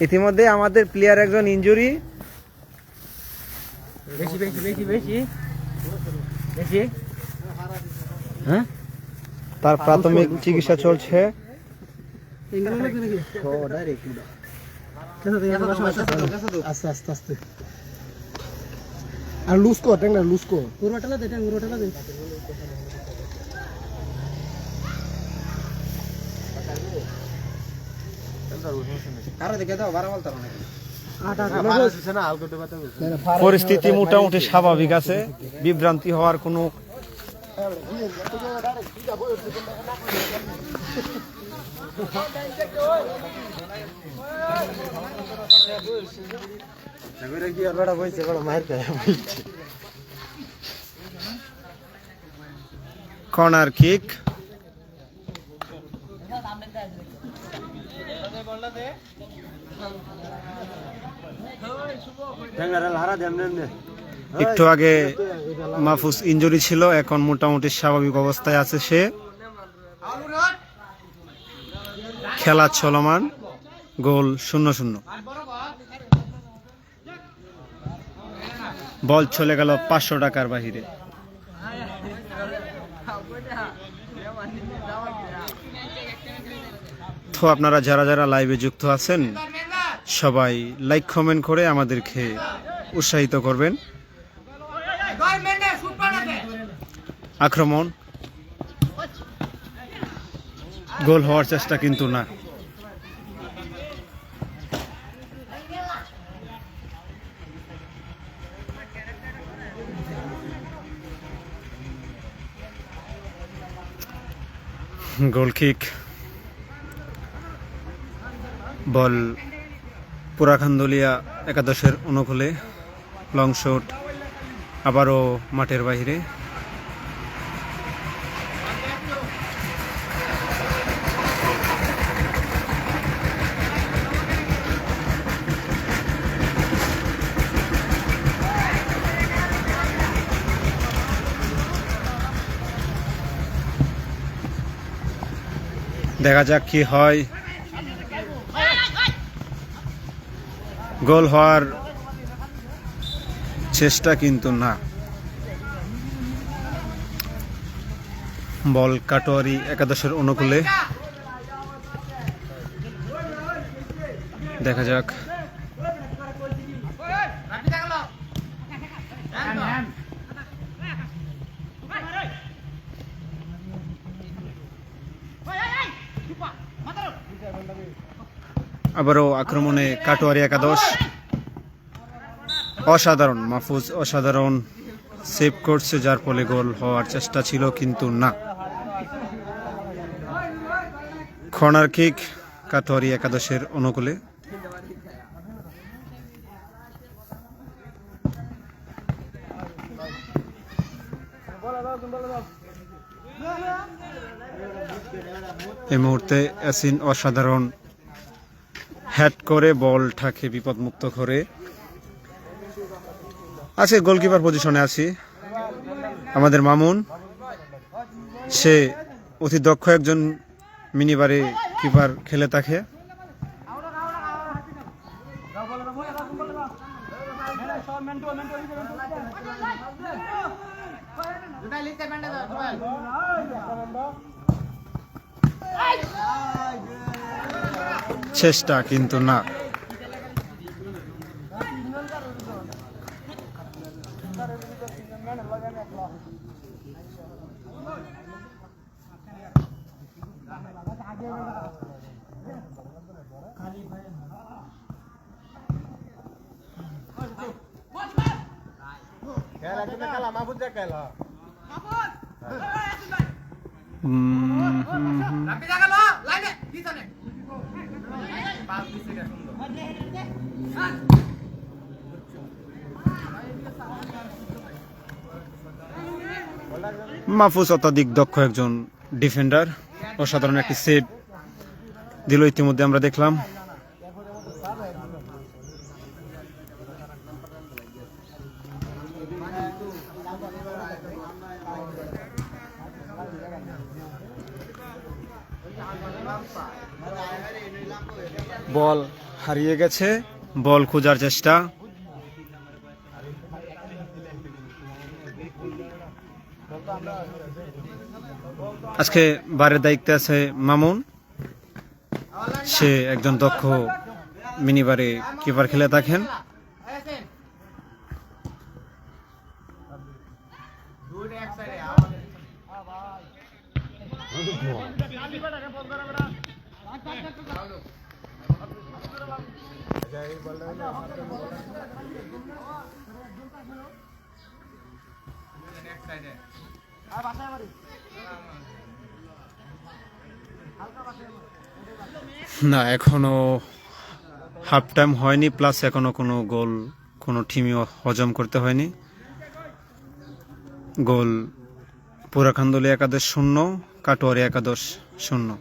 ইতিমধ্যে আমাদের প্লেয়ার একজন ইনজুরি। বেশি বেশি বেশি বেশি বেশি হ্যাঁ, তার প্রাথমিক চিকিৎসা চলছে। আস্তে আস্তে আস্তে আর লুজ কর ট্যাংরা লুজ কর পুরোটা দে পুরোটা দে পরিস্থিতি মোটামুটি স্বাভাবিক আছে, বিভ্রান্তি হওয়ার কোনো কর্নার কিক। একটু আগে মাহফুজ ইনজুরি ছিল, এখন মোটামুটি স্বাভাবিক অবস্থায় আছে সে। খেলা চলমান, গোল 0-0। বল চলে গেল 500 টাকার বাহিরে। তো আপনারা যারা যারা লাইভে যুক্ত আছেন সবাই লাইক কমেন্ট করে আমাদেরকে উৎসাহিত করবেন। আক্রমণ, গোল হওয়ার চেষ্টা কিন্তু না। গোল কিক, বল পুরাখান্দলিয়া একাদশের অনুকূলে, লং শট, আবারও মাঠের বাইরে। দেখা যাক কি হয়। গোল হওয়ার চেষ্টা কিন্তু না। বল কাটোয়ারি একাদশের অনুকূলে, দেখা যাক। আবারও আক্রমণে কাটোয়ারি একাদশ। অসাধারণ, মাহফুজ অসাধারণ সেভ করছে, যার ফলে গোল হওয়ার চেষ্টা ছিল কিন্তু না। কর্নার কিক কাটোয়ারি একাদশের অনুকূলে। এই মুহূর্তে ইয়াসিন অসাধারণ হেড করে বলটাকে বিপদমুক্ত করে আছে। গোলকিপার পজিশনে আছি আমাদের মামুন, সে অতি দক্ষ একজন মিনিবারে কিপার খেলে থাকে। চেষ্টা কিন্তু না। মাহফুজ অত্যাধিক দক্ষ একজন ডিফেন্ডার, অসাধারণ একটি সেভ দিল ইতিমধ্যে আমরা দেখলাম। বল হারিয়ে গেছে, বল খোঁজার চেষ্টা। আজকে বারের দায়িত্বে আছে মামুন, সে একজন দক্ষ মিনিবারে কিপার খেলে থাকেন। না, এখনো হাফ টাইম হয়নি, প্লাস এখনো কোনো গোল কোনো টিমই হজম করতে হয়নি। গোল পুরাখান্দলি একাদশ 0, কাটোয়ারি একাদশ 0।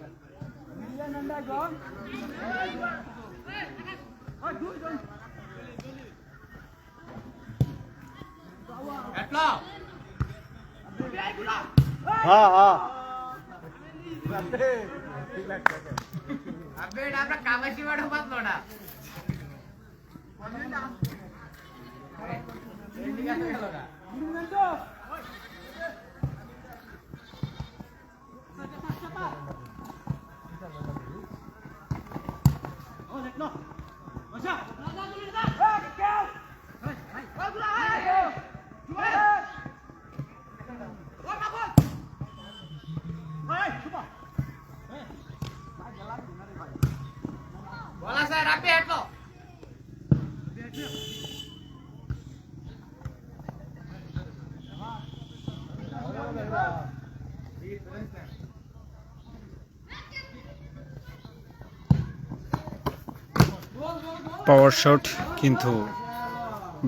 পাওয়ার শট, কিন্তু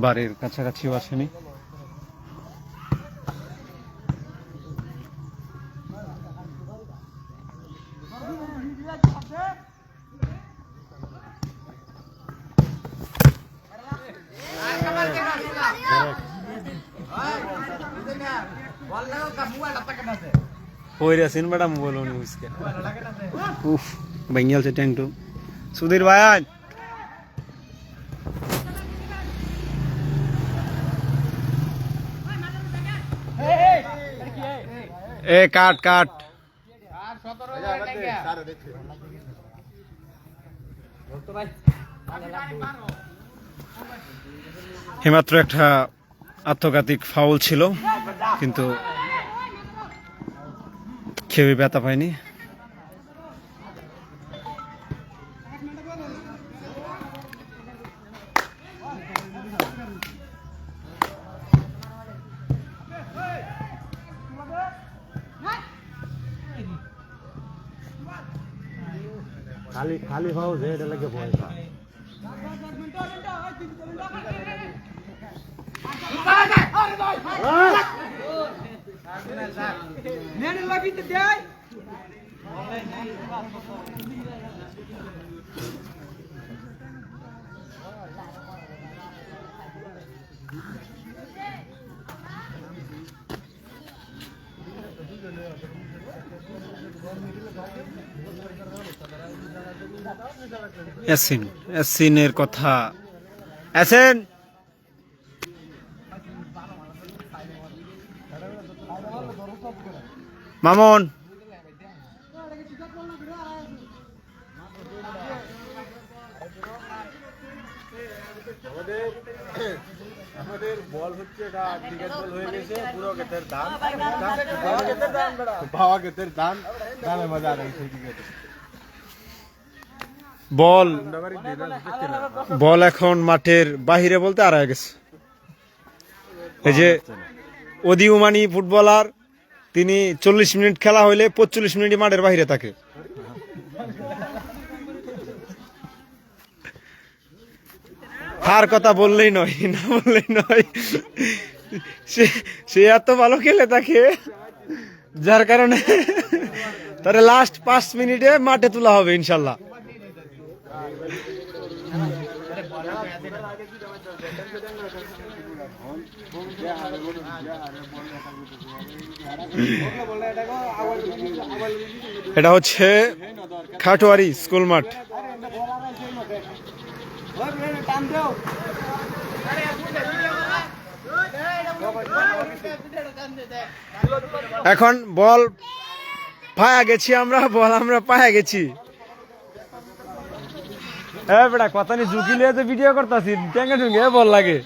বারের কাছাকাছিও আসেনি। ম্যাডাম বলো বেঙ্গল সে ট্যাঙ্ক সুধীর ভাই এ কাট কাট হিমাত্র একটা আত্মঘাতিক ফাউল ছিল, কিন্তু কেউই ব্যথা পায়নি। খালি খালি ভাও যে এটা লাগে ভয় পা নেন লাগি তে দেই এসিনের কথা এসেন মামুন আমাদের বল হচ্ছে এটা ক্রিকেট বল হয়ে গেছে, পুরো গেতের দান বাবা গেতের দান দানে মজা আর এই ক্রিকেট বল এখন মাঠের বাহিরে বলতে আর গেছে। এই যে অধিউমানি ফুটবলার, তিনি 40 মিনিট খেলা হইলে 45 মিনিট মাঠের বাহিরে থাকে। তার কথা বললেই নয়, না বললেই নয়, সে এত ভালো খেলে থাকে, যার কারণে তারে লাস্ট 5 মিনিটে মাঠে তোলা হবে ইনশাল্লাহ। এটা হচ্ছে খাটোয়ারি স্কুল মাঠ। এখন বল পায়া গেছি আমরা, বল আমরা পায়া গেছি। বেটা কথা নি ঝুঁকি লিয়ে তো ভিডিও করতেছি, ট্যাঙ্গে টুঙ্গে বল লাগে।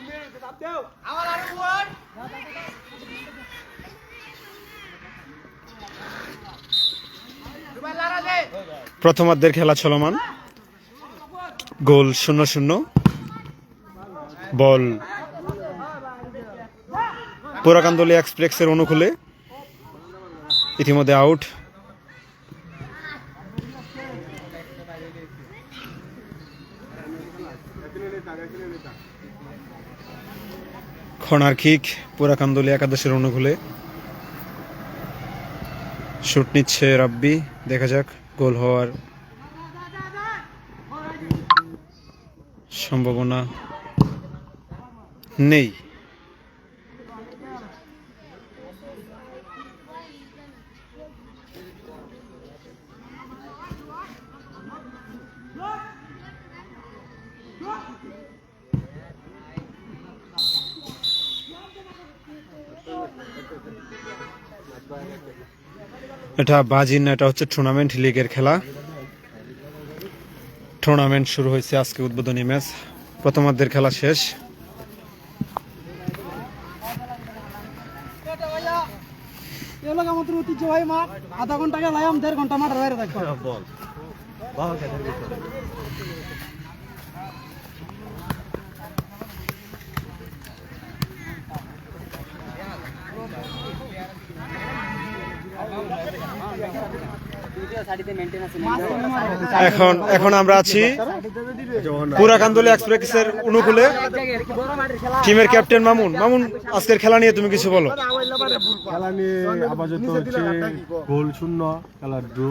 প্রথমার্ধের খেলা চলমান, গোল 0-0। বল পুরাকান্দলী এক্সপ্রেসের অনুকূলে, ইতিমধ্যে আউট। কর্নার কিক পুরাকান্দলী একাদশের অনুকূলে, শুট নিচ্ছে রাব্বি, দেখা যাক গোল হওয়ার সম্ভাবনা নেই। এটা বাজি না, এটা হচ্ছে টুর্নামেন্ট লিগের খেলা। টুর্নামেন্ট শুরু হয়েছে আজকে, উদ্বোধনী ম্যাচ, প্রথমার্ধের খেলা শেষ। আমাদের ঐতিহ্যবাহী মাঠ, আধা ঘন্টা গেলাম, 1.5 ঘন্টা মাঠের বাইরে থাকবো। এখন আমরা আছি পুরাকান্দলী এক্সপ্রেসের অনুকূলে, টিমের ক্যাপ্টেন মামুন। মামুন, আজকের খেলা নিয়ে তুমি কিছু বলো। খেলা নিয়ে আপাতত হচ্ছে গোল 0, খেলা ড্র,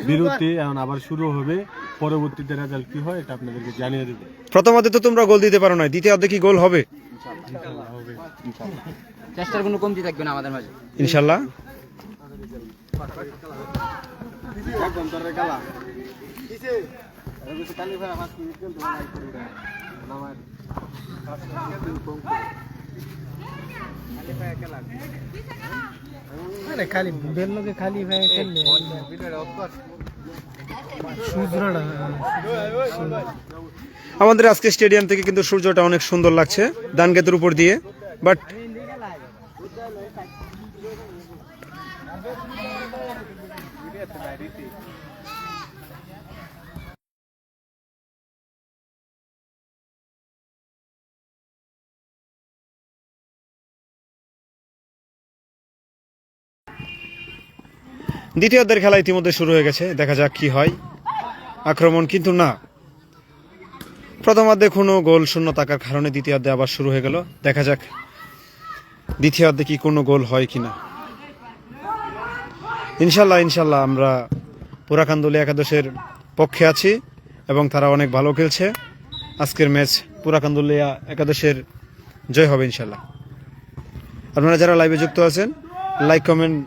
বিরতি, এখন আবার শুরু হবে। পরবর্তীতে রেজাল্ট কি হয় এটা আপনাদেরকে জানিয়ে দেব। প্রথমার্ধে তো তোমরা গোল দিতে পারো না, দ্বিতীয়ার্ধে কি গোল হবে? চেষ্টার কোনো কমতি থাকবে না আমাদের মাঝে, ইনশাল্লাহ। খালি বুড়ের লোকে খালি ভাই খেললে আমাদের আজকে স্টেডিয়াম থেকে কিন্তু সূর্যটা অনেক সুন্দর লাগছে ধানক্ষেতের উপর দিয়ে, বাট দ্বিতীয়ার্ধের খেলা ইতিমধ্যে শুরু হয়ে গেছে, দেখা যাক কি হয়। আক্রমণ কিন্তু না, প্রথমার্ধে কোনো গোল শূন্য থাকার কারণে দ্বিতীয়ার্ধে আবার শুরু হয়ে গেল। দেখা যাক দ্বিতীয়ার্ধে কি কোনো গোল হয় কিনা। ইনশাল্লাহ আমরা পুরাকান্দলী একাদশের পক্ষে আছি এবং তারা অনেক ভালো খেলছে। আজকের ম্যাচ পুরাকান্দলী একাদশের জয় হবে ইনশাল্লাহ। আপনারা যারা লাইভে যুক্ত আছেন, লাইক কমেন্ট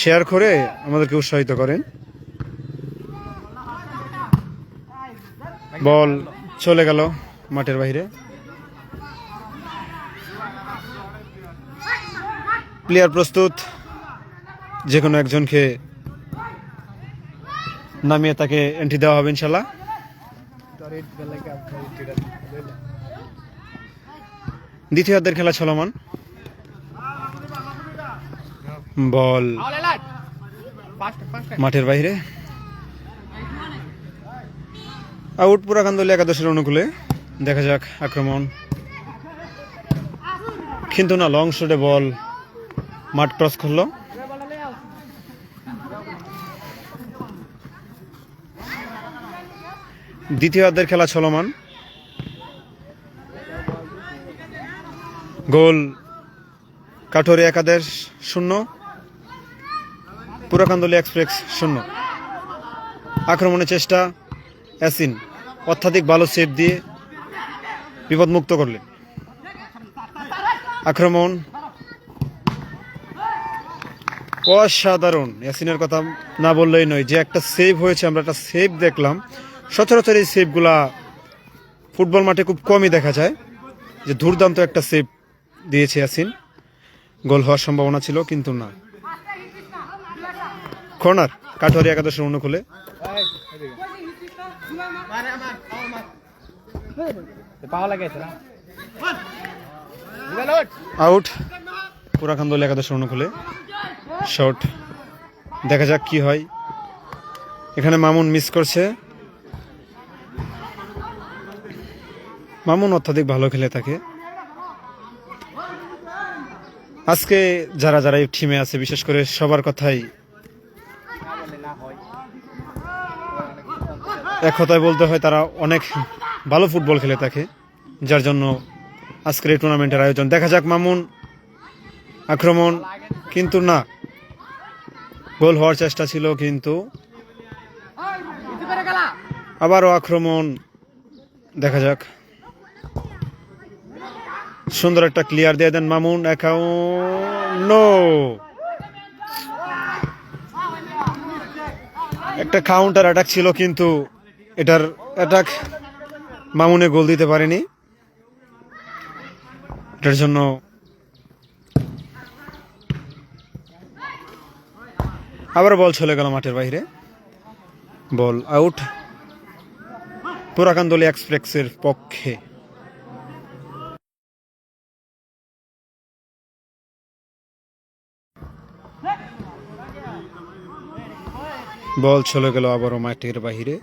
শেয়ার করে আমাদেরকে উৎসাহিত করেন। বল চলে গেল মাঠের বাইরে। প্লেয়ার প্রস্তুত, যে কোনো একজনকে নামিয়ে তাকে এন্ট্রি দেওয়া হবে ইনশাল্লাহ। দ্বিতীয়ার্ধের খেলা চলমান, বল মাঠের বাইরে, আউট পুরাকান্দলী একাদশের অনুকূলে। দেখা যাক আক্রমণ, কিন্তু না, লং শটে বল মাঠ ক্রস করলো। দ্বিতীয়ার্ধের খেলা চলমান, গোল কাঠোরে একাদশ 0, পুরাকান্দলী এক্সপ্রেস 0। আক্রমণের চেষ্টা, ইয়াসিন অত্যাধিক ভালো সেভ দিয়ে বিপদমুক্ত করলেন। আক্রমণ অসাধারণ, ইয়াসিনের কথা না বললেই নয়, যে একটা সেভ হয়েছে, আমরা একটা সেভ দেখলাম। সচরাচর এই সেভগুলা ফুটবল মাঠে খুব কমই দেখা যায় যে দুর্দান্ত একটা সেভ দিয়েছে ইয়াসিন, গোল হওয়ার সম্ভাবনা ছিল কিন্তু না। কর্নার কাটোয়ারি একাদশের অনুকূলে। আউট পুরাখান্দল একাদশের অনুকূলে। শট, দেখা যাক কি হয়। এখানে মামুন মিস করছে। মামুন অত্যাধিক ভালো খেলে থাকে। আজকে যারা যারা এই টিমে আছে বিশেষ করে সবার কথাই এক কথায় বলতে হয়, তারা অনেক ভালো ফুটবল খেলে থাকে, যার জন্য আজকের এই টুর্নামেন্টের আয়োজন। দেখা যাক মামুন আক্রমণ, কিন্তু না, গোল হওয়ার চেষ্টা ছিল কিন্তু আবারও আক্রমণ। দেখা যাক, সুন্দর একটা ক্লিয়ার দিয়ে দেন মামুন। নো, একটা কাউন্টার অ্যাটাক ছিল কিন্তু এটার অ্যাটাক মামুনে গোল দিতে পারেনি। এটার জন্য আবার বল চলে গেল মাঠের বাইরে। বল আউট পুরাকান্দলি এক্সপ্রেসের পক্ষে। বল চলে গেল আবারও মাঠের বাহিরে।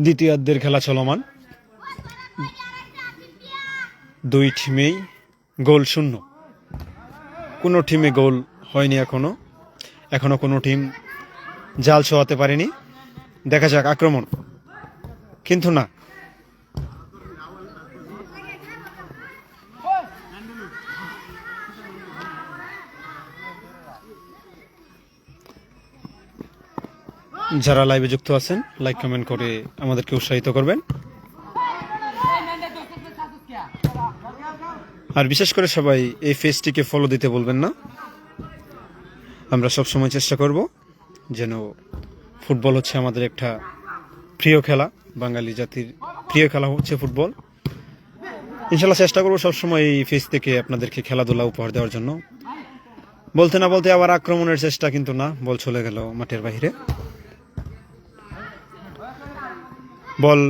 দ্বিতীয়ার্ধের খেলা চলমান, দুই টিমেই গোল শূন্য। কোনো টিমে গোল হয়নি এখনো কোনো টিম জাল ছোঁয়াতে পারেনি। দেখা যাক আক্রমণ, কিন্তু না। যারা লাইভে যুক্ত আছেন লাইক কমেন্ট করে আমাদেরকে উৎসাহিত করবেন, আর বিশেষ করে সবাই এই পেজটিকে ফলো দিতে বলবেন না। আমরা সবসময় চেষ্টা করব যেন ফুটবল হচ্ছে আমাদের একটা প্রিয় খেলা, বাঙালি জাতির প্রিয় খেলা হচ্ছে ফুটবল। ইনশাল্লাহ চেষ্টা করবো সবসময় এই পেজ থেকে আপনাদেরকে খেলাধুলা উপহার দেওয়ার জন্য। বলতে না বলতে আবার আক্রমণের চেষ্টা, কিন্তু না, বল চলে গেল মাঠের বাইরে। বল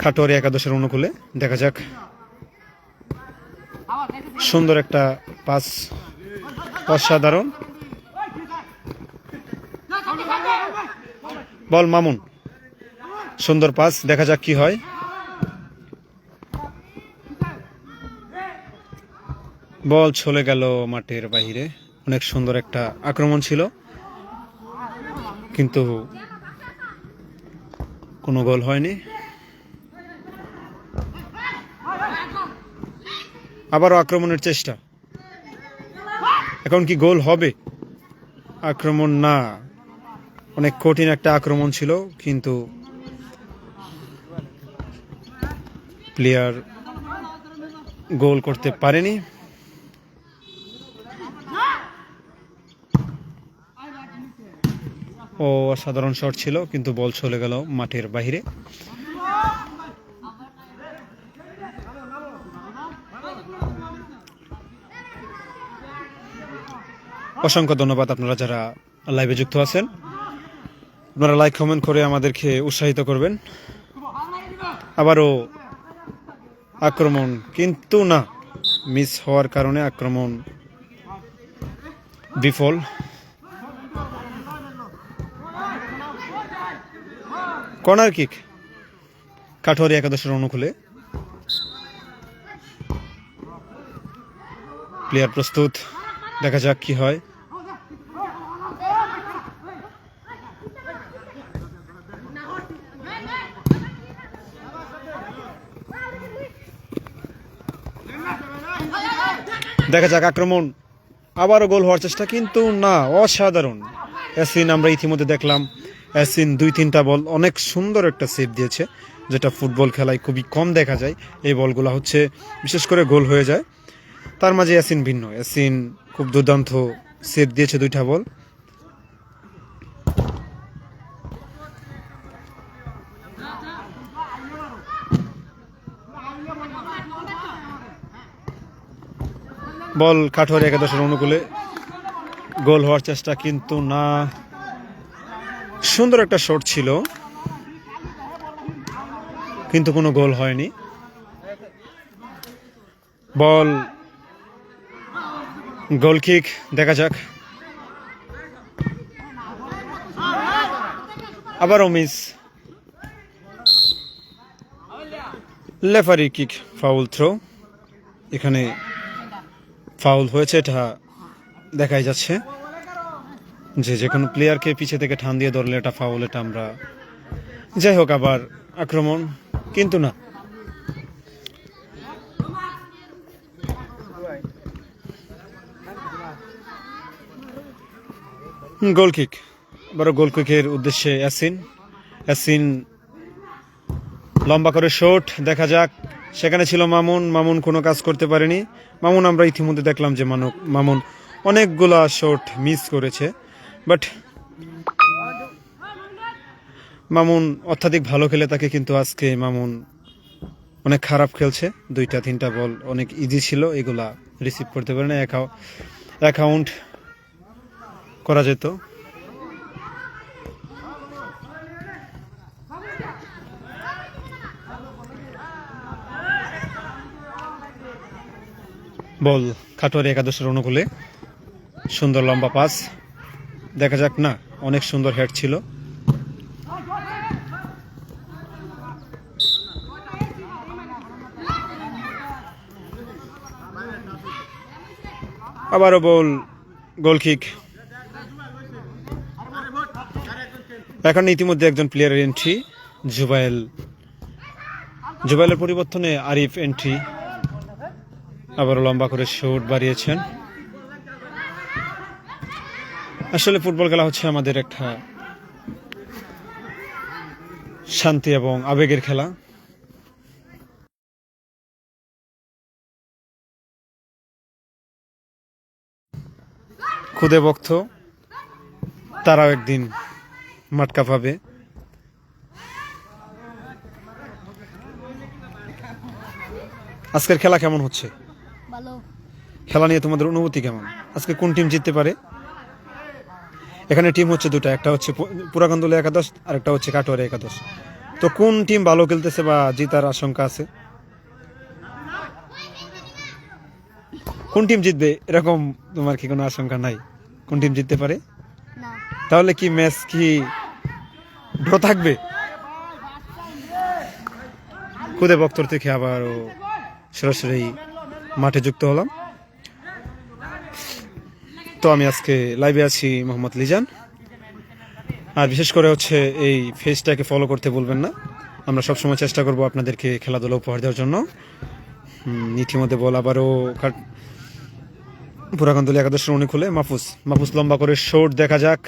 খাটোয়ারি একাদশের অনুকূলে। দেখা যাক, সুন্দর একটা পাস, অসাধারণ বল মামুন, সুন্দর পাস। দেখা যাক কি হয়। বল চলে গেল মাঠের বাইরে। অনেক সুন্দর একটা আক্রমণ ছিল কিন্তু কোনো গোল হয়নি। আবারও আক্রমণের চেষ্টা, এখন কি গোল হবে? আক্রমণ না, অনেক কঠিন একটা আক্রমণ ছিল কিন্তু প্লেয়ার গোল করতে পারেনি। অসাধারণ শট ছিল কিন্তু বল চলে গেল মাঠের বাইরে। অসংখ্য ধন্যবাদ আপনারা যারা লাইভে যুক্ত আছেন। আপনারা লাইক কমেন্ট করে আমাদেরকে উৎসাহিত করবেন। আবারও আক্রমণ, কিন্তু না, মিস হওয়ার কারণে আক্রমণ বিফল। কর্নার কিক কাটোয়ারি একাদশের অনুকূলে। প্লেয়ার প্রস্তুত, দেখা যাক কি হয়। দেখা যাক আক্রমণ, আবারও গোল হওয়ার চেষ্টা, কিন্তু না, অসাধারণ ইয়াসিন। আমরা ইতিমধ্যে দেখলাম ইয়াসিন 2-3টা বল অনেক সুন্দর একটা সেভ দিয়েছে, যেটা ফুটবল খেলায় খুবই কম দেখা যায়। এই বলগুলো হচ্ছে বিশেষ করে গোল হয়ে যায়, তার মাঝে ইয়াসিন ভিন্ন। ইয়াসিন খুব দুর্দান্ত সেভ দিয়েছে 2টা বল। বল কাঠোয়ারি একাদশের অনুকূলে, গোল হওয়ার চেষ্টা কিন্তু না। সুন্দর একটা শট ছিল কিন্তু কোনো গোল হয়নি। বল গোল কিক, দেখা যাক। আবারও মিস। লেফারি কিক, ফাউল থ্রো। এখানে ফাউল হয়েছে, এটা দেখাই যাচ্ছে যে কোনো প্লেয়ারকে পিছে থেকে ঠান দিয়ে ধরলে এটা ফাউল, এটা আমরা। যাই হোক, আবার আক্রমণ কিন্তু না। গোল কিক, আবারও গোল কিকের উদ্দেশ্যে ইয়াসিন লম্বা করে শট, দেখা যাক। সেখানে ছিল মামুন কোনো কাজ করতে পারেনি। মামুন আমরা ইতিমধ্যে দেখলাম যে মামুন অনেকগুলা শট মিস করেছে, বাট মামুন অত্যাধিক ভালো খেলে থাকে, কিন্তু আজকে মামুন অনেক খারাপ খেলছে। 2-3টা বল অনেক ইজি ছিল, এগুলা রিসিভ করতে পারে না, অ্যাকাউন্ট করা যেত। বল কাটোয়ারি একাদশের অনুকূলে, সুন্দর লম্বা পাস, দেখা যাক। না, অনেক সুন্দর হেড ছিল। আবারও বল গোল কিক। এখন ইতিমধ্যে একজন প্লেয়ারের এন্ট্রি, জুবাইলের পরিবর্তনে আরিফ এন্ট্রি। আবারও লম্বা করে শট বাড়িয়েছেন। আসলে ফুটবল খেলা হচ্ছে আমাদের একটা শান্তি এবং আবেগের খেলা। খুদে ভক্ত তারাও একদিন মাটকা পাবে। আজকের খেলা কেমন হচ্ছে? ভালো। খেলা নিয়ে তোমাদের অনুভূতি কেমন? আজকে কোন টিম জিততে পারে? এখানে টিম হচ্ছে দুটা, একটা হচ্ছে পুরাকান্দুলিয়া একাদশ আর একটা হচ্ছে কাটোয়ারি একাদশ। তো কোন টিম ভালো খেলতেছে বা জিতার আশঙ্কা আছে? কোন টিম জিতবে এরকম তোমার কি কোনো আশঙ্কা নাই? কোন টিম জিততে পারে? না। তাহলে কি ম্যাচ কি ড্র থাকবে? খুদে বক্তর থেকে আবার সরাসরি মাঠে যুক্ত হলাম। তো আমি আজকে লাইভে আছি মোহাম্মদ লিজান। আর বিশেষ করে হচ্ছে এই ফেজটাকে ফলো করতে বলবেন না। আমরা সবসময় চেষ্টা করব আপনাদেরকে খেলাধুলা উপহার দেওয়ার জন্য। ইতিমধ্যে বল আবারও পুরাকান্দুলি একাদশের অনুকূলে মাহফুজ লম্বা করে শট, দেখা যাক।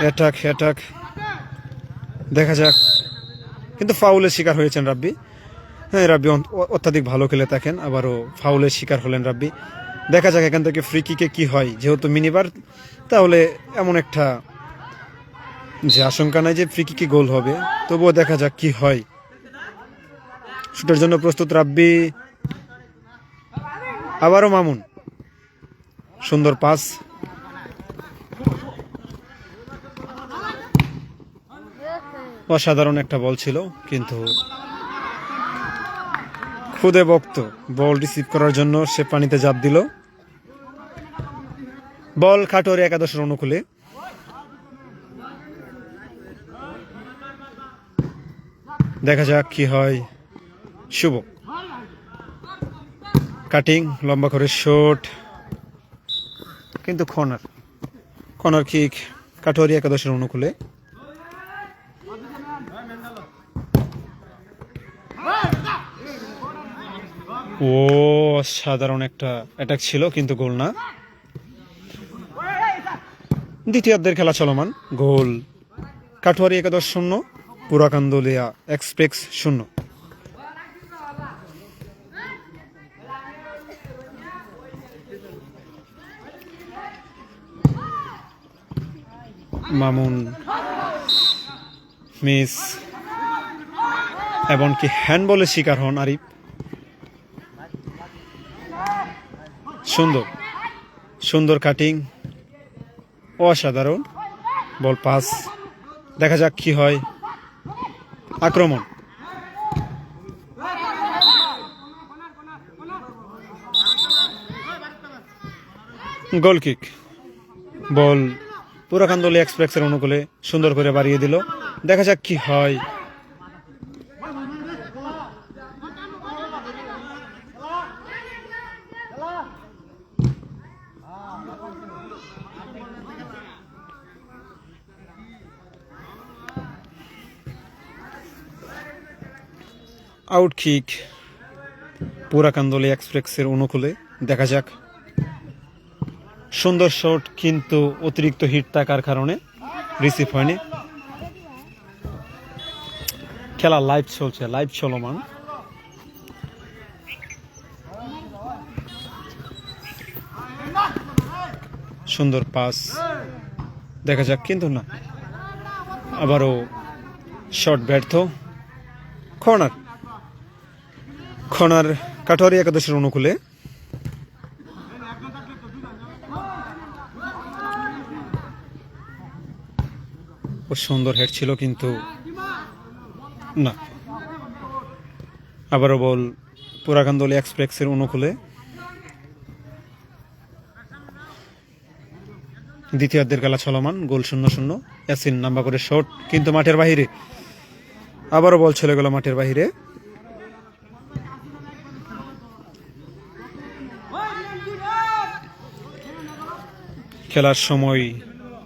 অ্যাটাক দেখা যাক, কিন্তু ফাউলের শিকার হয়েছেন রাব্বি। হ্যাঁ, রাব্বি অত্যাধিক ভালো খেলে থাকেন, আবারও ফাউলের শিকার হলেন রাব্বি। দেখা যাক এখান থেকে ফ্রি কিকে কি হয়। যেহেতু মিনিবার, তাহলে এমন একটা যে আশঙ্কা নাই যে ফ্রি কিকে গোল হবে, তবুও দেখা যাক কি হয়। শুটের জন্য প্রস্তুত রাব্বি, আবারও মামুন, সুন্দর পাস। অসাধারণ একটা বল ছিল, কিন্তু খুদে ভক্ত বল রিসিভ করার জন্য সে পানিতে ঝাঁপ দিল। বল কাটোয়ারি একাদশের অনুকূলে, দেখা যাক কি হয়। শুভ কাটিং, লম্বা করে শট, কিন্তু কর্নার কিক কাটোয়ারি একাদশের অনুকূলে। ও সাধারণ একটা অ্যাটাক ছিল, কিন্তু গোল না। দ্বিতীয়ার্ধের খেলা চলমান, গোল কাটোয়ারি একাদশ 0, পুরাকান্দুলিয়া এক্সপ্রেস 0। মামুন মিস, এমনকি হ্যান্ডবলের শিকার হন আরিফ। সুন্দর সুন্দর কাটিং, অসাধারণ বল পাস। দেখা যাক কি হয়। আক্রমণ, গোল কিক। বল পুরাকান্দলি এক্সপ্রেসের অনুকূলে সুন্দর করে বাড়িয়ে দিল। দেখা যাক কি হয়। আউট কিক পুরাকান্দলি এক্সপ্রেসের অনুকূলে। দেখা যাক, সুন্দর শট কিন্তু অতিরিক্ত হিট থাকার কারণে রিসিভ হয়নি। খেলা লাইভ চলছে, লাইভ চলমান। সুন্দর পাস, দেখা যাক কিন্তু না, আবারও শট ব্যর্থ। কর্নার, কর্নার কাটোয়ারি একাদশের অনুকূলে। ও সুন্দর হেড ছিল কিন্তু না। আবারও বল পুরাকান্দলি এক্সপ্রেসের অনুকূলে। দ্বিতীয়ার্ধের খেলা চলমান, গোল 0-0। ইয়াসিন নাম্বা করে শট কিন্তু মাঠের বাহিরে। আবারও বল চলে গেল মাঠের বাহিরে। খেলার সময়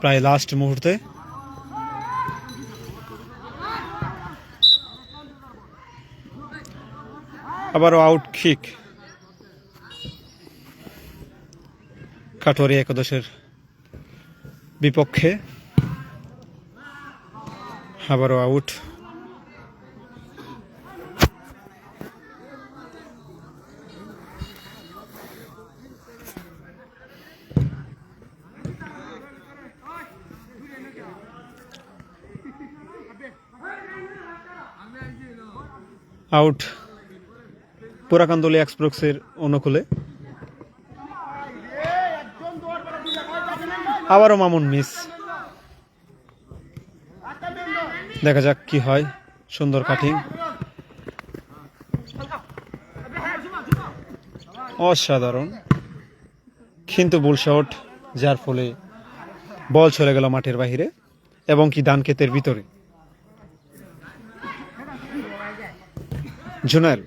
প্রায় লাস্ট মুহূর্তে। আবারও আউট কিক কাটোয়ারি একাদশের বিপক্ষে। আবারও আউট। আউট পুরাকান্দলি এক্সপ্রেসের অনুকূলে। আবারও মামুন মিস। দেখা যাক কি হয়। সুন্দর কাটিং, অসাধারণ কিন্তু ভুল শট, যার ফলে বল চলে গেল মাঠের বাহিরে এবং কি ধান ক্ষেতের ভিতরে। জুনায়েল,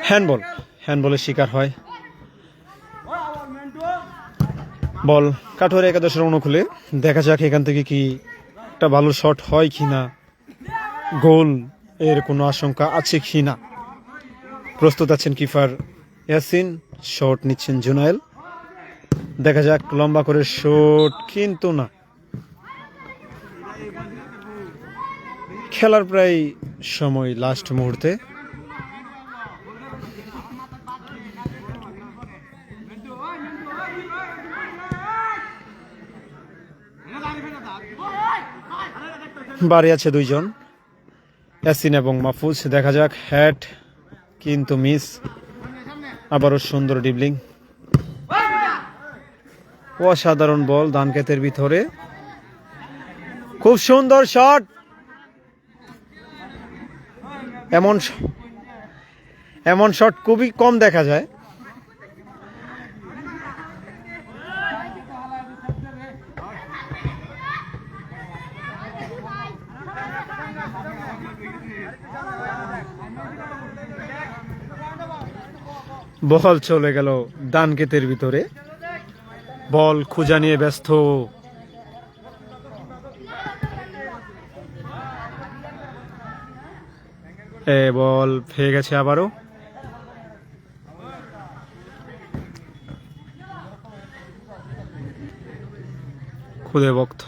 হ্যান্ডবল, হ্যান্ডবলের শিকার হয়। বল কাটোয়ারি একাদশের অনুকূলে। দেখা যাক এখান থেকে কি একটা ভালো শট হয় কিনা, গোল এর কোনো আশঙ্কা আছে কিনা। প্রস্তুত আছেন কিপার ইয়াসিন, শট নিচ্ছেন জুনায়েল। দেখা যাক, লম্বা করে শট কিন্তু না। খেলার প্রায় সময় লাস্ট মুহূর্তে। বাড়ি আছে দুইজন, ইয়াসিন এবং মাহফুজ। দেখা যাক, হেড কিন্তু মিস। আবারও সুন্দর ডিবলিং, অসাধারণ বল ধান ক্ষেতের ভিতরে। খুব সুন্দর শট। এমন শট খুবই কম দেখা যায়। বল চলে গেল ধান ক্ষেতের ভিতরে। বল খুঁজা নিয়ে ব্যস্ত। বল পেয়ে গেছে আবারও। খুদে বক্ত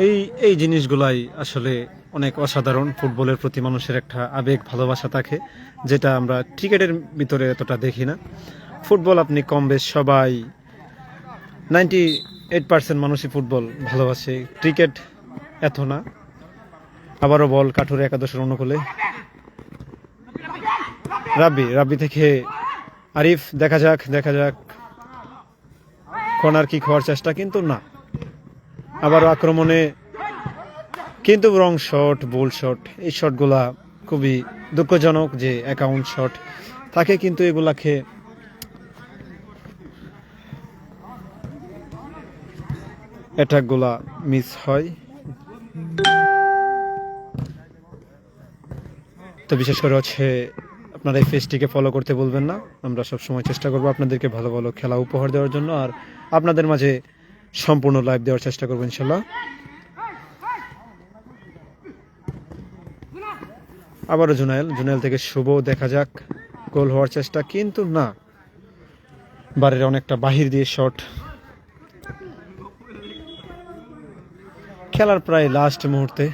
এই এই জিনিসগুলাই আসলে অনেক অসাধারণ। ফুটবলের প্রতি মানুষের একটা আবেগ ভালোবাসা থাকে, যেটা আমরা ক্রিকেটের ভিতরে এতটা দেখি না। ফুটবল আপনি কম বেশ সবাই 98% মানুষই ফুটবল ভালোবাসে, ক্রিকেট এত না। আবারও বল কাঠুরে একাদশের অনুকূলে, রাব্বি থেকে আরিফ, দেখা যাক কর্নার কিক হওয়ার চেষ্টা, কিন্তু না। আবারও আক্রমণে, কিন্তু রং শট, বোল শট, এই শটগুলা খুবই দুঃখজনক যে অ্যাকাউন্ট শট থাকে, কিন্তু এগুলাকে অ্যাটাকগুলা মিস হয়। তো বিশেষ করে হচ্ছে আপনারা এই পেজটিকে ফলো করতে বলবেন না। আমরা সবসময় চেষ্টা করবো আপনাদেরকে ভালো ভালো খেলা উপহার দেওয়ার জন্য, আর আপনাদের মাঝে সম্পূর্ণ লাইভ দেওয়ার চেষ্টা করবো ইনশাল্লাহ। আবারও জুনায়েল থেকে শুভ, দেখা যাক গোল হওয়ার চেষ্টা, কিন্তু না। বারের অনেকটা বাহির দিয়ে শট। খেলার প্রায় লাস্ট মুহূর্তে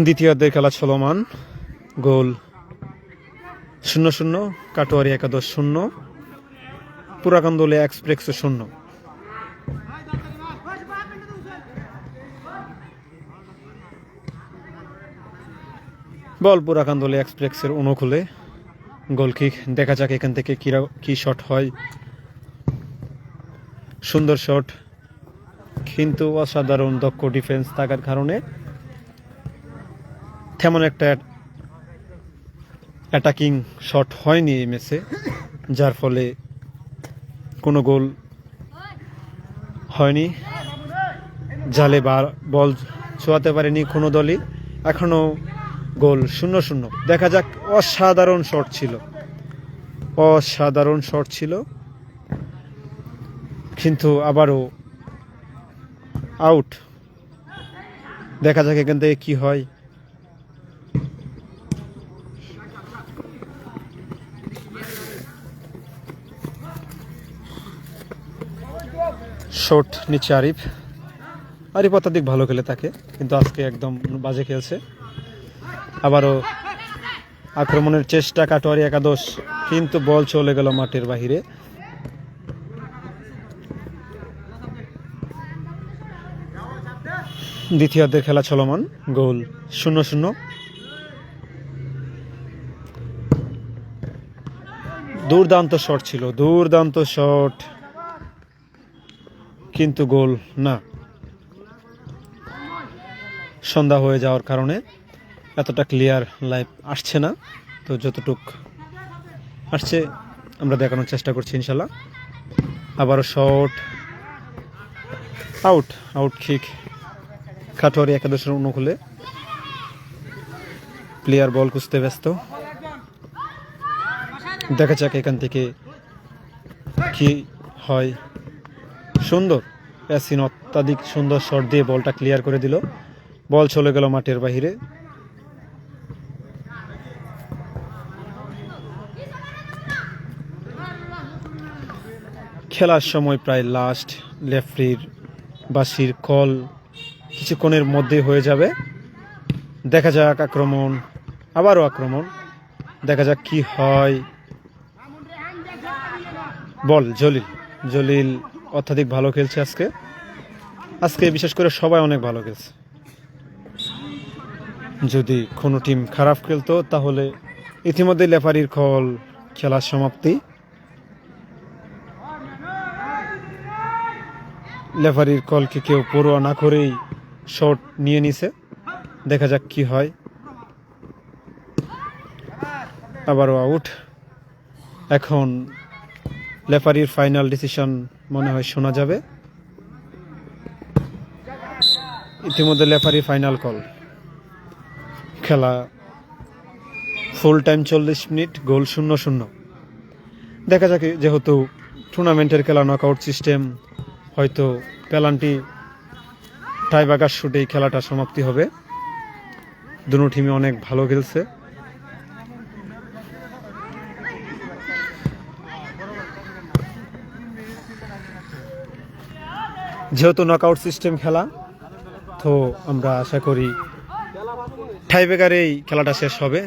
দ্বিতীয়ার্ধের খেলা চলমান। গোল 0-0, কাটোয়ারি একাদশ 0, পুরাকান্দুলিয়া এক্সপ্রেস 0। বল পুরাকান্দুলিয়া এক্সপ্রেসের অনুকূলে, গোল কিক, দেখা যাক এখান থেকে কি শট হয়। সুন্দর শট, কিন্তু অসাধারণ দক্ষ ডিফেন্স থাকার কারণে তেমন একটা অ্যাটাকিং শট হয়নি এই ম্যাচে, যার ফলে কোনো গোল হয়নি। জালে বল ছোঁয়াতে পারেনি কোনো দলই। এখনো গোল 0-0। দেখা যাক, অসাধারণ শট ছিল, কিন্তু আবারও আউট। দেখা যাক এখান থেকে কি হয়। শট নিচে আরিফ অত্যাধিক ভালো খেলে থাকে, কিন্তু আজকে একদম বাজে খেলছে। আবারও আক্রমণের চেষ্টা কাটোয়ারি একাদশ, কিন্তু বল চলে গেল মাঠের বাহিরে। দ্বিতীয়ার্ধের খেলা চলমান, গোল 0-0। দুর্দান্ত শট, কিন্তু গোল না। সন্ধ্যা হয়ে যাওয়ার কারণে এতটা ক্লিয়ার লাইভ আসছে না, তো যতটুক আসছে আমরা দেখানোর চেষ্টা করছি ইনশাল্লাহ। আবারও শট, আউট কিক, কাটোয়ারি একাদশের অনুকূলে। প্লেয়ার বল খুঁজতে ব্যস্ত, দেখা যাক এখান থেকে কি হয়। সুন্দর ইয়াসিন অত্যাধিক সুন্দর শট দিয়ে বলটা ক্লিয়ার করে দিল, বল চলে গেল মাঠের বাহিরে। খেলার সময় প্রায় লাস্ট, রেফারির বাঁশির কল কিছুক্ষণের মধ্যে হয়ে যাবে। দেখা যাক আবারও আক্রমণ, দেখা যাক কি হয়। বল জলিল অত্যাধিক ভালো খেলছে আজকে বিশেষ করে সবাই অনেক ভালো খেলছে। যদি কোনো টিম খারাপ খেলতো তাহলে ইতিমধ্যে রেফারির কল, খেলার সমাপ্তি। রেফারির কলকে কেউ পরোয়া না করেই শট নিয়ে নিছে, দেখা যাক কি হয়। আবারও আউট। এখন রেফারির ফাইনাল ডিসিশন মনে হয় শোনা যাবে। ইতিমধ্যে রেফারির ফাইনাল কল। খেলা ফুল টাইম 40 মিনিট, গোল 0-0। দেখা যাক, যেহেতু টুর্নামেন্টের খেলা নকআউট সিস্টেম, হয়তো পেনাল্টি টাইব্রেকার শুটেই খেলাটা সমাপ্তি হবে। দুটো টিমই অনেক ভালো খেলছে। যেহেতু নকআউট সিস্টেম খেলা, তো আমরা আশা করি টাইব্রেকারে এই খেলাটা শেষ হবে।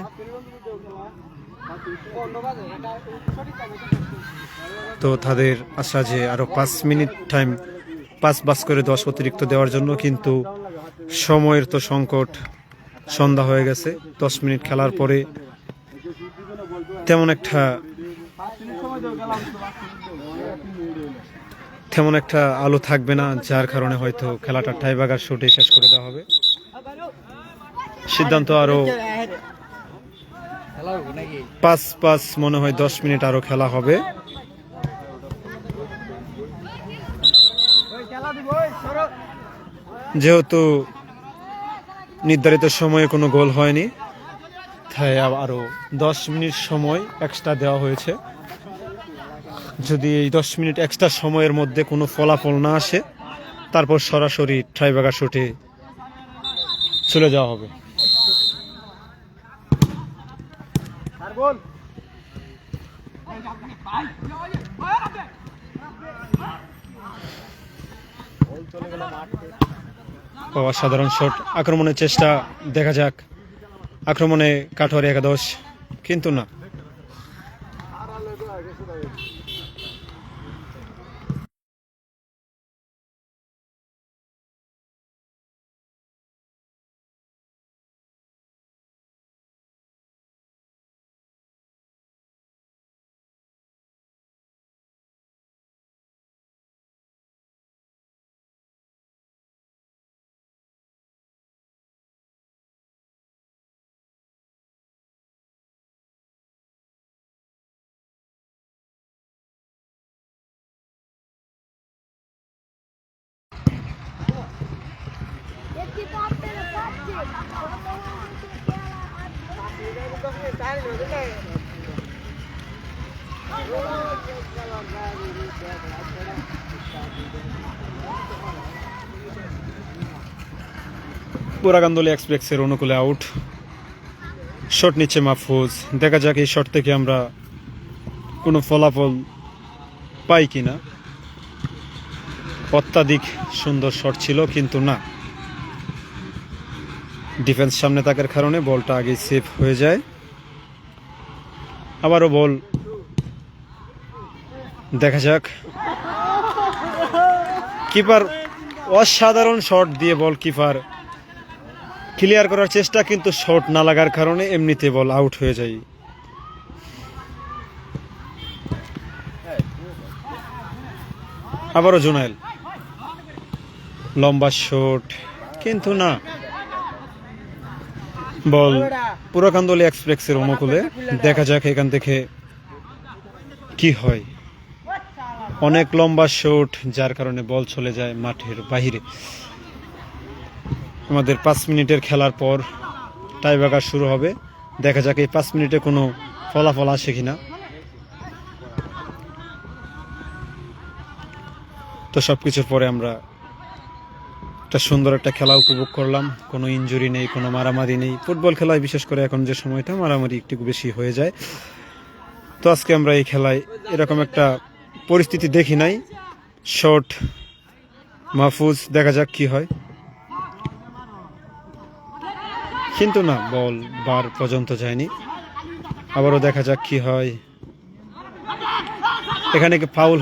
তো তাদের আশা যে আরো 5 মিনিট টাইম 5 করে 10 অতিরিক্ত দেওয়ার জন্য, কিন্তু সময়ের তো সংকট, সন্ধ্যা হয়ে গেছে। 10 মিনিট খেলার পরে তেমন একটা আলো থাকবে না, যার কারণে হয়তো খেলাটা টাইব্রেকার শুটে শেষ করে দেওয়া হবে। সিদ্ধান্ত আরো 5 মনে হয় 10 মিনিট আরো খেলা হবে। যেহেতু নির্ধারিত সময়ে কোনো গোল হয়নি, তাই আরো 10 মিনিট সময় এক্সট্রা দেওয়া হয়েছে। যদি এই 10 মিনিট এক্সট্রা সময়ের মধ্যে কোনো ফলাফল না আসে, তারপর সরাসরি টাইব্রেকার শুটে চলে যাওয়া হবে। অসাধারণ শট, আক্রমণের চেষ্টা, দেখা যাক আক্রমণে কাঠোয়ারি একাদশ, কিন্তু না। পুরাকান্দলী এক্সপ্রেসের অনুকূলে আউট, শট নিচ্ছে মাহফুজ। দেখা যাক এই শট থেকে আমরা কোনো ফলাফল পাই কিনা। অত্যাধিক সুন্দর শট ছিল, কিন্তু না, ডিফেন্স সামনে থাকার কারণে বলটা আগে সেভ হয়ে যায়। আবারও বল, দেখা যাক। কিপার অসাধারণ শট দিয়ে বল কিপার ক্লিয়ার করার চেষ্টা, কিন্তু শট না লাগার কারণে এমনিতে বল আউট হয়ে যায়। আবারও জুনায়েল, লম্বা শট, কিন্তু না, বল পুরাকান্দলী এক্সপ্রেসের অনুকূলে। দেখা যাক এখান থেকে কি হয়। অনেক লম্বা শট, যার কারণে বল চলে যায় মাঠের বাহিরে। আমাদের 5 মিনিটের খেলার পর টাইব্রেকার শুরু হবে। দেখা যাক এই 5 মিনিটে কোনো ফলাফল আসে কিনা। তো সবকিছুর পরে আমরা একটা সুন্দর একটা খেলা উপভোগ করলাম। কোনো ইনজুরি নেই, কোনো মারামারি নেই। ফুটবল খেলায় বিশেষ করে এখন যে সময়টা মারামারি একটু বেশি হয়ে যায়। তো আজকে আমরা এই খেলায় এরকম একটা পরিস্থিতি দেখি নাই। শট মাহফুজ, দেখা যাক কি হয়, কিন্তু না, বল বার পর্যন্ত যায়নি। আবারও দেখা যাক কি হয়। এখানে কি ফাউল,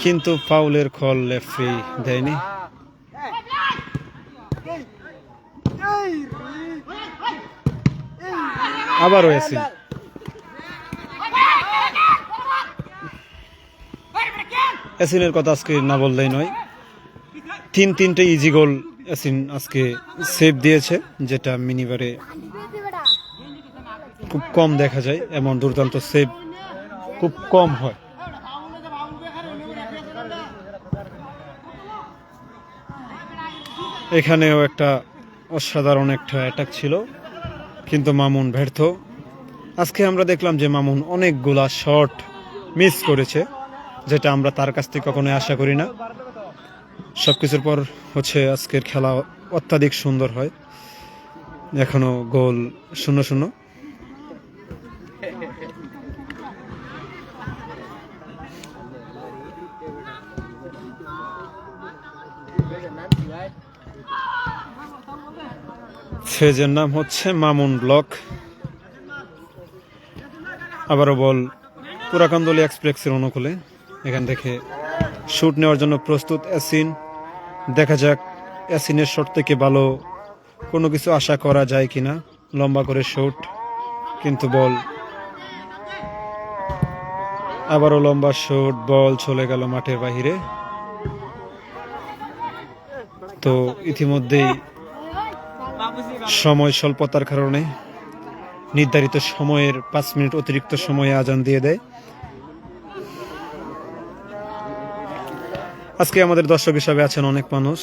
কিন্তু ফাউলের কল রেফারি দেয়নি। আবারও এসিনের কথা আজকে না বললেই নয়। 3টে ইজি গোল এসিন আজকে সেভ দিয়েছে, যেটা মিনিবারে খুব কম দেখা যায়। এমন দুর্দান্ত সেভ খুব কম হয়। এখানেও একটা অসাধারণ একটা অ্যাটাক ছিল, কিন্তু মামুন ব্যর্থ। আজকে আমরা দেখলাম যে মামুন অনেকগুলা শট মিস করেছে, যেটা আমরা তার কাছ থেকে কখনোই আশা করি না। সবকিছুর পর হচ্ছে আজকের খেলা অত্যাধিক সুন্দর হয়। এখনো গোল 0-0। ফেজের নাম হচ্ছে মামুন ব্লক। আবারও বল পুরাকান্দলী এক্সপ্রেসের অনুকূলে। এখান থেকে শুট নেওয়ার জন্য প্রস্তুত ইয়াসিন। দেখা যাক ইয়াসিনের শট থেকে ভালো কোনো কিছু আশা করা যায় কিনা। লম্বা করে শুট, কিন্তু বল আবারও লম্বা শুট, বল চলে গেল মাঠের বাহিরে। তো ইতিমধ্যেই সময় স্বল্পতার কারণে নির্ধারিত সময়ের 5 মিনিট অতিরিক্ত সময়ে আজান দিয়ে দেয়। আজকে আমাদের দর্শক হিসাবে আছেন অনেক মানুষ।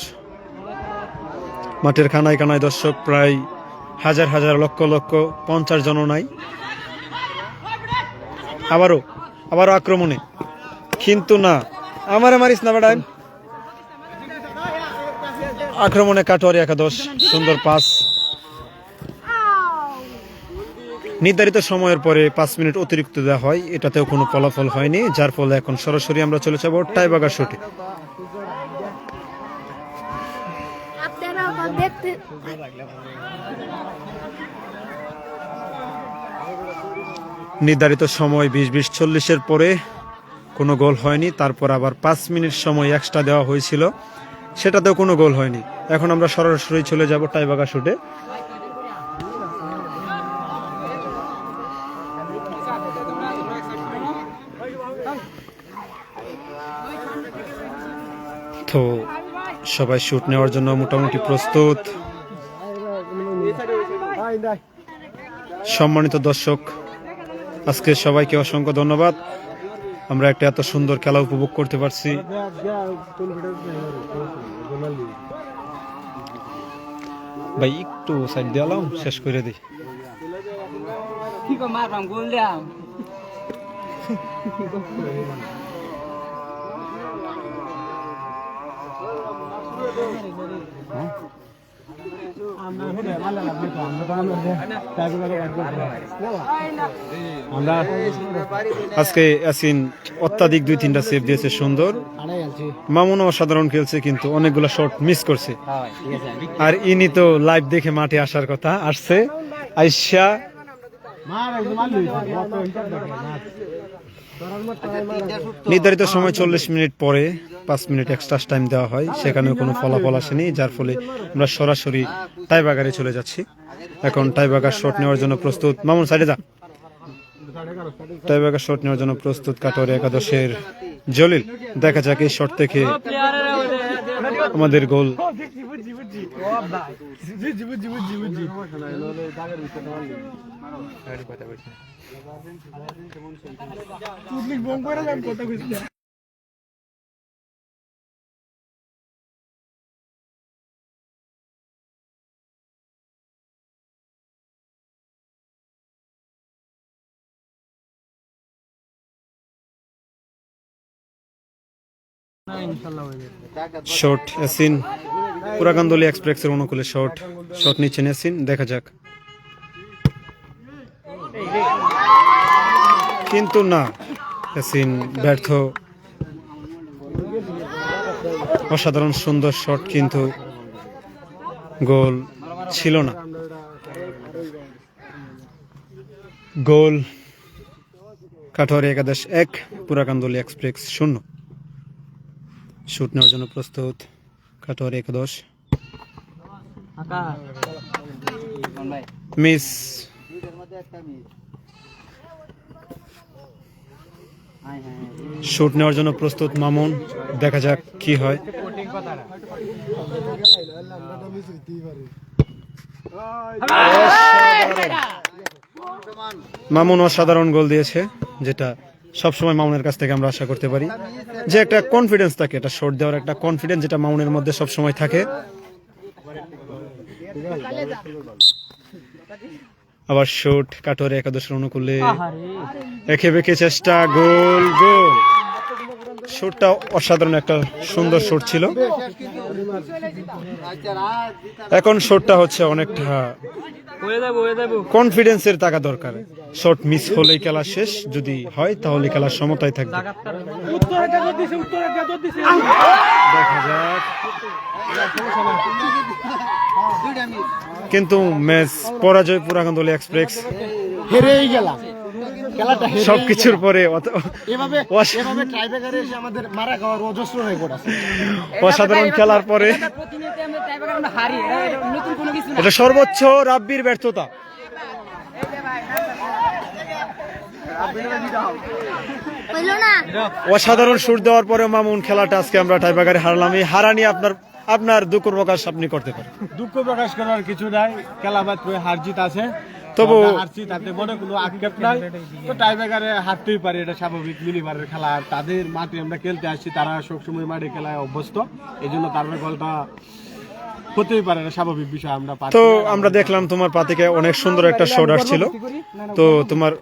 মাঠের কানায় কানায় দর্শক, প্রায় হাজার হাজার লক্ষ লক্ষ, 50 জনও নাই। আবারও আক্রমণে, কিন্তু না, আমারে মারিস না বেটা। আক্রমণে কাটোয়ারি একাদশ, সুন্দর পাস। নির্ধারিত সময়ের পরে 5 মিনিট অতিরিক্ত দেওয়া হয়, এটাতেও কোনো ফলাফল হয়নি, যার ফলে এখন সরাসরি আমরা চলে যাব টাইবাগার শুটে। নির্ধারিত সময় 20-20-40-এর পরে কোনো গোল হয়নি। তারপর আবার 5 মিনিট সময় এক্সট্রা দেওয়া হয়েছিল, সেটাতেও কোনো গোল হয়নি। এখন আমরা সরাসরি চলে যাব টাইবাগার শুটে। তো সবাই শুট নেওয়ার জন্য মোটামুটি প্রস্তুত। সম্মানিত দর্শক, আজকে সবাইকে অসংখ্য ধন্যবাদ। আমরা একটা এত সুন্দর খেলা উপভোগ করতে পারছি। ভাই একটু সাইড দিলাম, শেষ করে দিই। আজকে ইয়াসিন অত্যাধিক 2-3টা সেভ দিয়েছে সুন্দর। মামুনও অসাধারণ খেলছে, কিন্তু অনেকগুলো শট মিস করছে। আর ইনি তো লাইভ দেখে মাঠে আসার কথা, আসছে আইসা নির্ধারিত সময় 40 মিনিট পরে 5 মিনিট এক্সট্রা টাইম দেওয়া হয়, সেখানেও কোনো ফলাফল আসেনি, যার ফলে আমরা সরাসরি টাইবাগারে চলে যাচ্ছি। এখন টাইবাগার শট নেওয়ার জন্য প্রস্তুত। মামুন সাইডে যা। টাইবাগার শট নেওয়ার জন্য প্রস্তুত কাটোয়ারি একাদশের জলিল। দেখা যাক এই শট থেকে আমাদের গোল। শট ইয়াসিন, পুরাকান্দলী এক্সপ্রেসের অনুকূলে শট নিচ্ছেন ইয়াসিন। দেখা যাক, কিন্তু না, ইয়াসিন ব্যর্থ। অসাধারণ সুন্দর শট, কিন্তু গোল ছিল না। গোল কাটোয়ারি একাদশ 1, পুরাকান্দলী এক্সপ্রেস 0। শুট নেওয়ার জন্য প্রস্তুত কাটোয়ারি একাদশ। মিস। শুট নেওয়ার জন্য প্রস্তুত মামুন। দেখা যাক কি হয়। মামুন অসাধারণ গোল দিয়েছে, যেটা সবসময় মামুনের কাছ থেকে আমরা আশা করতে পারি, যে একটা কনফিডেন্স থাকে, এটা শট দেওয়ার একটা কনফিডেন্স, যেটা মামুনের মধ্যে সবসময় থাকে। আবার শুট কাটোয়ারি একাদশের অনুকূলে, একে বেঁকে চেষ্টা, গোল। শুটটা অসাধারণ একটা সুন্দর শুট ছিল। এখন শুটটা হচ্ছে অনেকটা কনফিডেন্সের টাকা দরকার। শট মিস হলেই খেলা শেষ, যদি হয় তাহলে খেলার সমতায় থাকবে। দেখা যাক, কিন্তু ম্যাচ পরাজয় পুরাকান্দুলিয়া এক্সপ্রেস হেরেই গেলাম খেলাটা হেরেই সবকিছুর গেলাম। পরে এভাবে অস- এভাবে টাইব্রেকারে এসে আমাদের মারা খাওয়ার অজস্র রেকর্ড আছে অসাধারণ খেলার পরে প্রতিনিয়ত আমরা টাইব্রেকার আমরা হারি এটা নতুন কোনো কিছু না এটা সর্বোচ্চ রাব্বির ব্যর্থতা। হইল না অসাধারণ সুর দেওয়ার পরে মামুন খেলাটা আজকে আমরা টাইব্রেকারে হারলাম। এই হারা নিয়ে আপনার দুঃখ প্রকাশ আপনি করতে পারেন। দুঃখ প্রকাশ করার কিছু নাই, খেলা মাত্র হার জিত আছে, তবু- আমরা হারছি তাতে মনে কোনো আক্ষেপ নাই। তো টাইব্রেকারে হারতেই পারে, এটা স্বাভাবিক মিনিবারের খেলা। আর তাদের মাঠে আমরা খেলতে আসছি, তারা সবসময় মাঠে খেলায় অভ্যস্ত, এই জন্য তার গোলটা হতেই পারে, এটা স্বাভাবিক বিষয়। আমরা পারছি তো না। আমরা দেখলাম তোমার পা থেকে অনেক সুন্দর একটা শট আসছিল। তো তোমার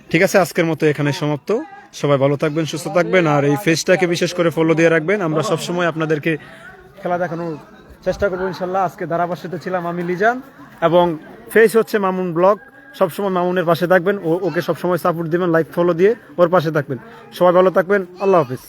ঠিক আছে, আজকের মতো এখানে সমাপ্ত। সবাই ভালো থাকবেন, সুস্থ থাকবেন, আর এই ফেসটাকে বিশেষ করে ফলো দিয়ে রাখবেন। আমরা সবসময় আপনাদেরকে খেলা দেখানোর চেষ্টা করবো ইনশাল্লাহ। আজকে ধারাভাষ্যতে ছিলাম আমি লিজান, এবং ফেস হচ্ছে মামুন ব্লগ। সবসময় মামুনের পাশে থাকবেন, ওকে সবসময় সাপোর্ট দিবেন, লাইক ফলো দিয়ে ওর পাশে থাকবেন। সবাই ভালো থাকবেন, আল্লাহ হাফিজ।